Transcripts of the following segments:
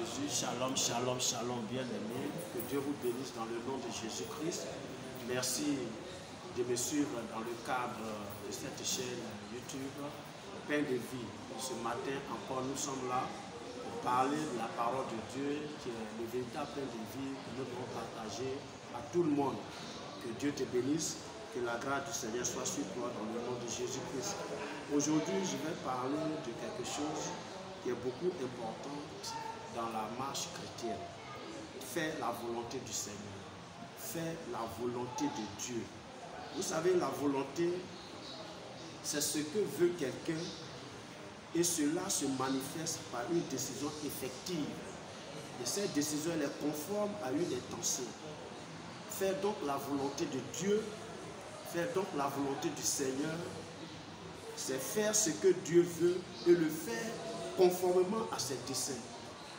Jésus, shalom, shalom, shalom, bien-aimés. Que Dieu vous bénisse dans le nom de Jésus-Christ. Merci de me suivre dans le cadre de cette chaîne YouTube, Pain de vie. Ce matin encore, nous sommes là pour parler de la parole de Dieu, qui est le véritable pain de vie que nous devons partager à tout le monde. Que Dieu te bénisse, que la grâce du Seigneur soit sur toi dans le nom de Jésus-Christ. Aujourd'hui, je vais parler de quelque chose qui est beaucoup important dans la marche chrétienne. Faire la volonté du Seigneur. Faire la volonté de Dieu. Vous savez, la volonté, c'est ce que veut quelqu'un et cela se manifeste par une décision effective. Et cette décision, elle est conforme à une intention. Faire donc la volonté de Dieu, faire donc la volonté du Seigneur, c'est faire ce que Dieu veut et le faire conformément à ses desseins,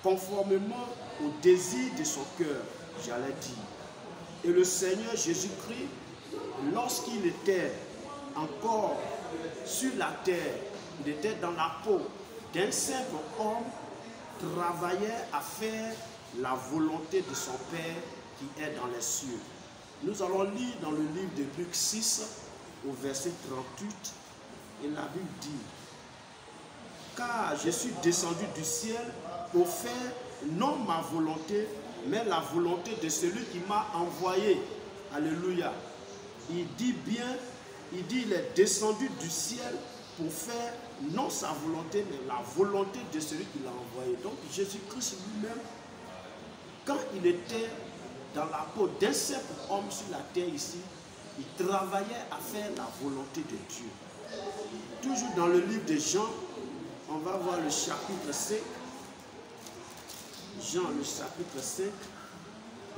conformément au désir de son cœur, j'allais dire. Et le Seigneur Jésus-Christ, lorsqu'il était encore sur la terre, il était dans la peau d'un simple homme, travaillait à faire la volonté de son Père qui est dans les cieux. Nous allons lire dans le livre de Luc 6, au verset 38, et la Bible dit: car je suis descendu du ciel pour faire non ma volonté, mais la volonté de celui qui m'a envoyé. Alléluia. Il dit bien, il est descendu du ciel pour faire non sa volonté, mais la volonté de celui qui l'a envoyé. Donc Jésus-Christ lui-même, quand il était dans la peau d'un simple homme sur la terre ici, il travaillait à faire la volonté de Dieu. Toujours dans le livre de Jean, on va voir le chapitre 5. Jean, le chapitre 5,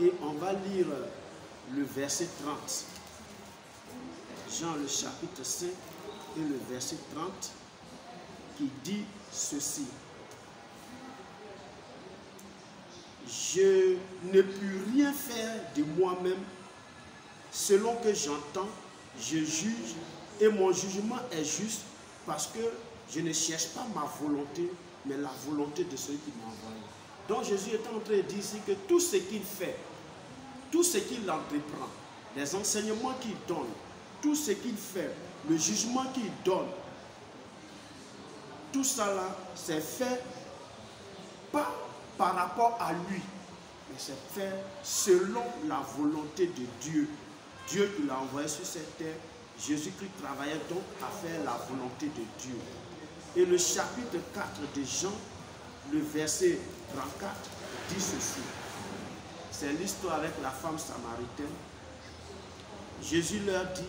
et on va lire le verset 30. Jean, le chapitre 5, et le verset 30, qui dit ceci: je ne puis rien faire de moi-même, selon que j'entends, je juge, et mon jugement est juste, parce que je ne cherche pas ma volonté, mais la volonté de celui qui m'a envoyé. Donc Jésus est en train de dire ici que tout ce qu'il fait, tout ce qu'il entreprend, les enseignements qu'il donne, tout ce qu'il fait, le jugement qu'il donne, tout ça là, c'est fait pas par rapport à lui, mais c'est fait selon la volonté de Dieu. Dieu qui l'a envoyé sur cette terre, Jésus-Christ travaillait donc à faire la volonté de Dieu. Et le chapitre 4 de Jean, le verset 34, dit ceci. C'est l'histoire avec la femme samaritaine. Jésus leur dit: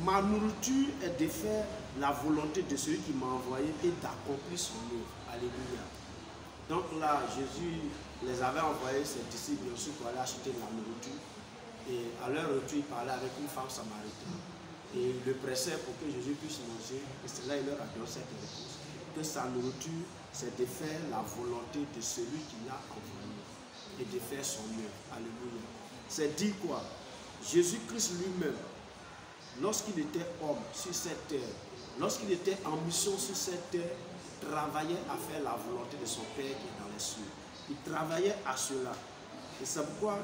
ma nourriture est de faire la volonté de celui qui m'a envoyé et d'accomplir son œuvre. Alléluia. Donc là, Jésus les avait envoyés, ses disciples, bien sûr, pour aller acheter de la nourriture. Et à leur retour, il parlait avec une femme samaritaine. Et il le pressait pour que Jésus puisse manger. Et c'est là qu'il leur a donné cette réponse. Que sa nourriture, c'est de faire la volonté de celui qui l'a envoyé. Et de faire son œuvre. Alléluia. C'est dit quoi? Jésus-Christ lui-même, lorsqu'il était homme sur cette terre, lorsqu'il était en mission sur cette terre, travaillait à faire la volonté de son Père qui est dans les cieux. Il travaillait à cela. Et c'est pourquoi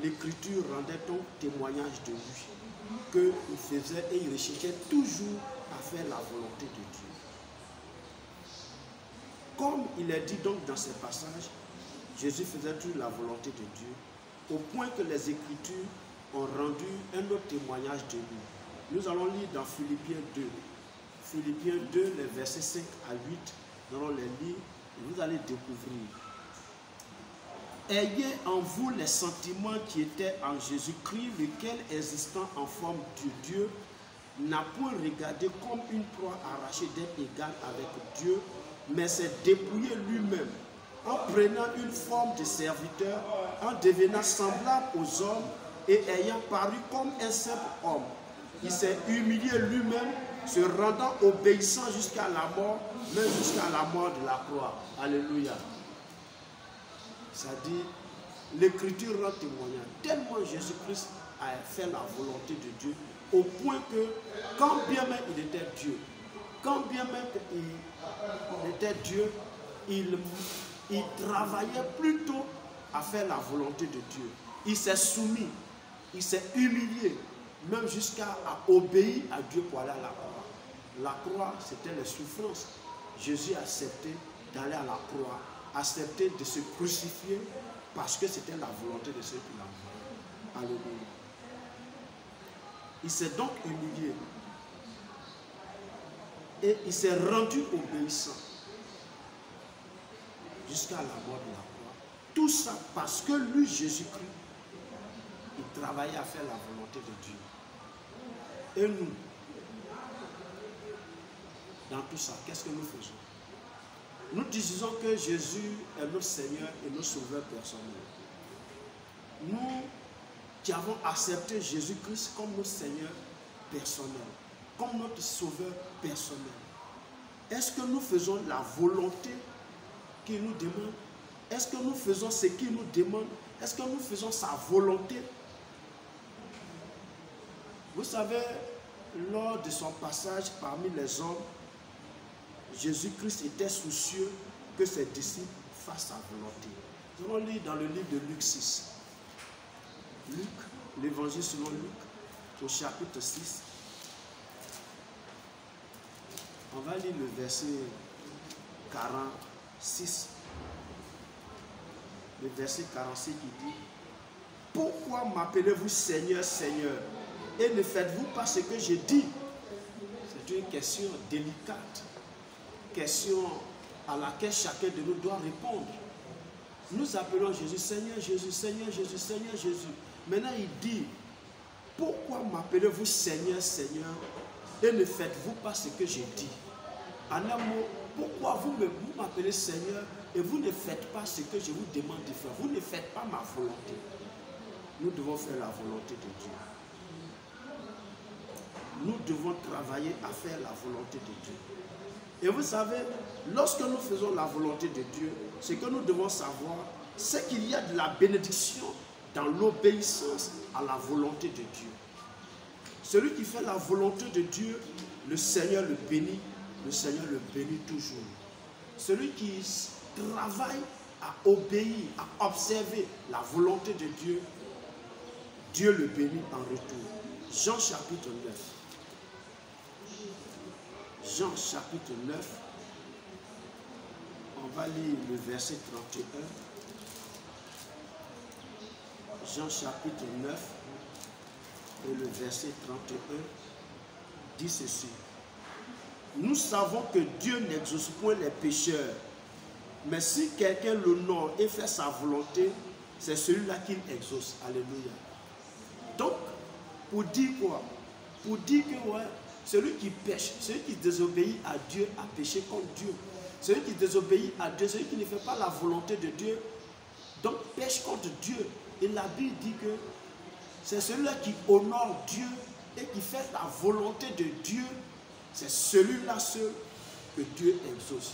l'Écriture rendait donc témoignage de lui, qu'il faisait et il recherchait toujours à faire la volonté de Dieu. Comme il est dit donc dans ces passages, Jésus faisait toujours la volonté de Dieu, au point que les Écritures ont rendu un autre témoignage de lui. Nous allons lire dans Philippiens 2. Philippiens 2, les versets 5 à 8, nous allons les lire et vous allez découvrir. Ayez en vous les sentiments qui étaient en Jésus-Christ, lequel, existant en forme de Dieu, n'a point regardé comme une proie arrachée d'être égal avec Dieu, mais s'est dépouillé lui-même, en prenant une forme de serviteur, en devenant semblable aux hommes, et ayant paru comme un simple homme. Il s'est humilié lui-même, se rendant obéissant jusqu'à la mort, même jusqu'à la mort de la croix. Alléluia. Ça dit, l'Écriture rend témoignage. Tellement Jésus-Christ a fait la volonté de Dieu, au point que, quand bien même il était Dieu, quand bien même il était Dieu, il Il travaillait plutôt à faire la volonté de Dieu. Il s'est soumis, il s'est humilié, même jusqu'à obéir à Dieu pour aller à la croix. La croix, c'était les souffrances. Jésus a accepté d'aller à la croix, accepté de se crucifier parce que c'était la volonté de ceux qui l'envoyaient. Alléluia. Il s'est donc humilié et il s'est rendu obéissant jusqu'à la mort de la croix. Tout ça parce que lui, Jésus-Christ, il travaillait à faire la volonté de Dieu. Et nous, dans tout ça, qu'est-ce que nous faisons? Nous disons que Jésus est notre Seigneur et notre Sauveur personnel. Nous qui avons accepté Jésus-Christ comme notre Seigneur personnel, comme notre Sauveur personnel, est-ce que nous faisons la volonté qu'il nous demande? Est-ce que nous faisons ce qu'il nous demande? Est-ce que nous faisons sa volonté? Vous savez, lors de son passage parmi les hommes, Jésus-Christ était soucieux que ses disciples fassent sa volonté. Nous allons lire dans le livre de Luc 6. Luc, l'évangile selon Luc, au chapitre 6. On va lire le verset 46. Le verset 46 qui dit: pourquoi m'appelez-vous Seigneur, Seigneur, et ne faites-vous pas ce que je dis? C'est une question délicate, question à laquelle chacun de nous doit répondre. Nous appelons Jésus Seigneur, Jésus, Seigneur, Jésus, Seigneur, Jésus. Maintenant il dit: pourquoi m'appelez-vous Seigneur, Seigneur, et ne faites-vous pas ce que je dis? En un mot, pourquoi vous m'appelez Seigneur et vous ne faites pas ce que je vous demande de faire? Vous ne faites pas ma volonté. Nous devons faire la volonté de Dieu. Nous devons travailler à faire la volonté de Dieu. Et vous savez, lorsque nous faisons la volonté de Dieu, ce que nous devons savoir, c'est qu'il y a de la bénédiction dans l'obéissance à la volonté de Dieu. Celui qui fait la volonté de Dieu, le Seigneur le bénit, le Seigneur le bénit toujours. Celui qui travaille à obéir, à observer la volonté de Dieu, Dieu le bénit en retour. Jean chapitre 9. Jean chapitre 9. On va lire le verset 31. Jean chapitre 9 et le verset 31 dit ceci. Nous savons que Dieu n'exauce point les pécheurs, mais si quelqu'un l'honore et fait sa volonté, c'est celui-là qu'il exauce. Alléluia. Donc, pour dire quoi? Pour dire que ouais, celui qui pêche, celui qui désobéit à Dieu a péché contre Dieu. Celui qui désobéit à Dieu, celui qui ne fait pas la volonté de Dieu, donc pêche contre Dieu. Et la Bible dit que c'est celui-là qui honore Dieu et qui fait la volonté de Dieu, c'est celui-là seul que Dieu exauce.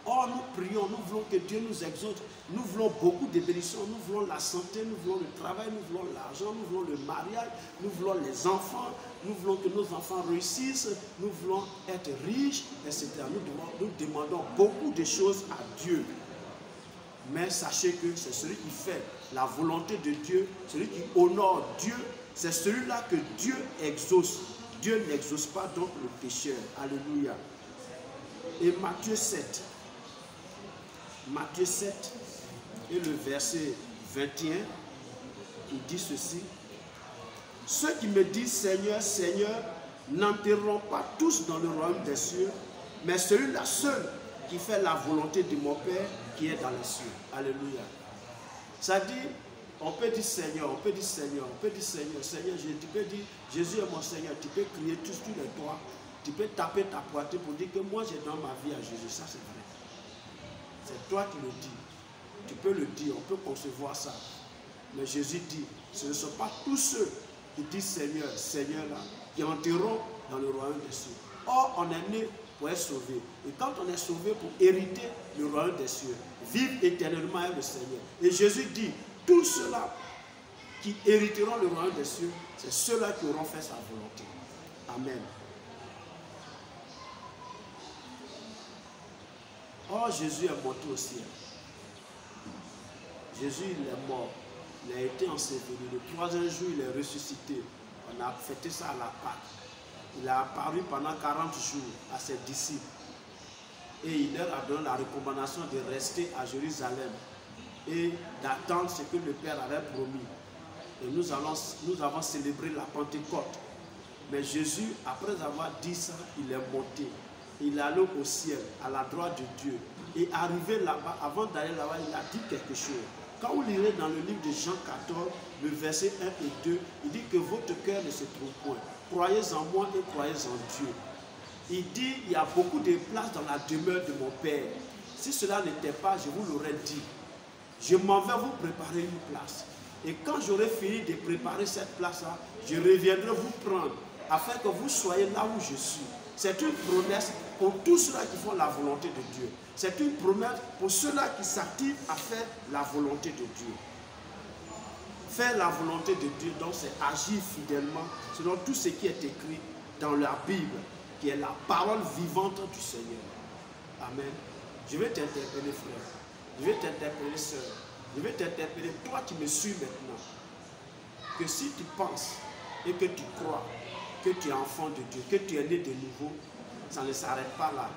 Or, nous prions, nous voulons que Dieu nous exauce. Nous voulons beaucoup de bénédictions, nous voulons la santé, nous voulons le travail, nous voulons l'argent, nous voulons le mariage, nous voulons les enfants, nous voulons que nos enfants réussissent, nous voulons être riches, etc. Nous demandons beaucoup de choses à Dieu. Mais sachez que c'est celui qui fait la volonté de Dieu, celui qui honore Dieu, c'est celui-là que Dieu exauce. Dieu n'exauce pas donc le pécheur. Alléluia. Et Matthieu 7. Matthieu 7 et le verset 21, il dit ceci. Ceux qui me disent Seigneur, Seigneur, n'entreront pas tous dans le royaume des cieux, mais celui-là seul qui fait la volonté de mon Père qui est dans les cieux. Alléluia. Ça dit, on peut dire Seigneur, on peut dire Seigneur, on peut dire Seigneur, Seigneur, tu peux dire Jésus est mon Seigneur, tu peux crier tous les toits, tu peux taper ta poitrine pour dire que moi j'ai dans ma vie à Jésus, ça c'est vrai. C'est toi qui le dis. Tu peux le dire, on peut concevoir ça. Mais Jésus dit, ce ne sont pas tous ceux qui disent Seigneur, Seigneur là, qui entreront dans le royaume des cieux. Or, on est né pour être sauvé. Et quand on est sauvé pour hériter le royaume des cieux, vivre éternellement avec le Seigneur. Et Jésus dit, tous ceux-là qui hériteront le royaume des cieux, c'est ceux-là qui auront fait sa volonté. Amen. Or, Jésus est monté au ciel. Jésus, il est mort. Il a été enseveli. Le troisième jour, il est ressuscité. On a fêté ça à la Pâque. Il a apparu pendant 40 jours à ses disciples. Et il leur a donné la recommandation de rester à Jérusalem et d'attendre ce que le Père avait promis. Et nous avons célébré la Pentecôte. Mais Jésus, après avoir dit ça, il est monté. Il est allé au ciel, à la droite de Dieu. Et arrivé là-bas, avant d'aller là-bas, il a dit quelque chose. Quand vous lirez dans le livre de Jean 14, le verset 1 et 2, il dit que votre cœur ne se trompe point. Croyez en moi et croyez en Dieu. Il dit, il y a beaucoup de places dans la demeure de mon Père. Si cela n'était pas, je vous l'aurais dit. Je m'en vais vous préparer une place. Et quand j'aurai fini de préparer cette place-là, je reviendrai vous prendre, afin que vous soyez là où je suis. C'est une promesse pour tous ceux-là qui font la volonté de Dieu. C'est une promesse pour ceux-là qui s'activent à faire la volonté de Dieu. Faire la volonté de Dieu, donc c'est agir fidèlement selon tout ce qui est écrit dans la Bible, qui est la parole vivante du Seigneur. Amen. Je vais t'interpeller, frère. Je vais t'interpeller, sœur. Je vais t'interpeller, toi qui me suis maintenant. Que si tu penses et que tu crois que tu es enfant de Dieu, que tu es né de nouveau, ça ne s'arrête pas là.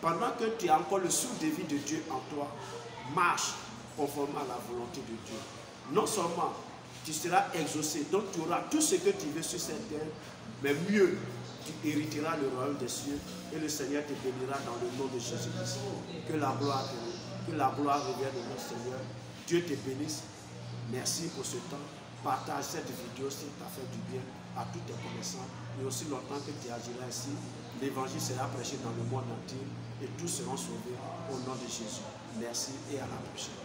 Pendant que tu as encore le souffle de vie de Dieu en toi, marche conformément à la volonté de Dieu. Non seulement tu seras exaucé, donc tu auras tout ce que tu veux sur cette terre, mais mieux, tu hériteras le royaume des cieux et le Seigneur te bénira dans le nom de Jésus-Christ. Que la gloire revienne de notre Seigneur. Dieu te bénisse. Merci pour ce temps. Partage cette vidéo si ça fait du bien à tous tes connaissances. Et aussi longtemps que tu agiras ici, l'évangile sera prêché dans le monde entier et tous seront sauvés au nom de Jésus. Merci et à la prochaine.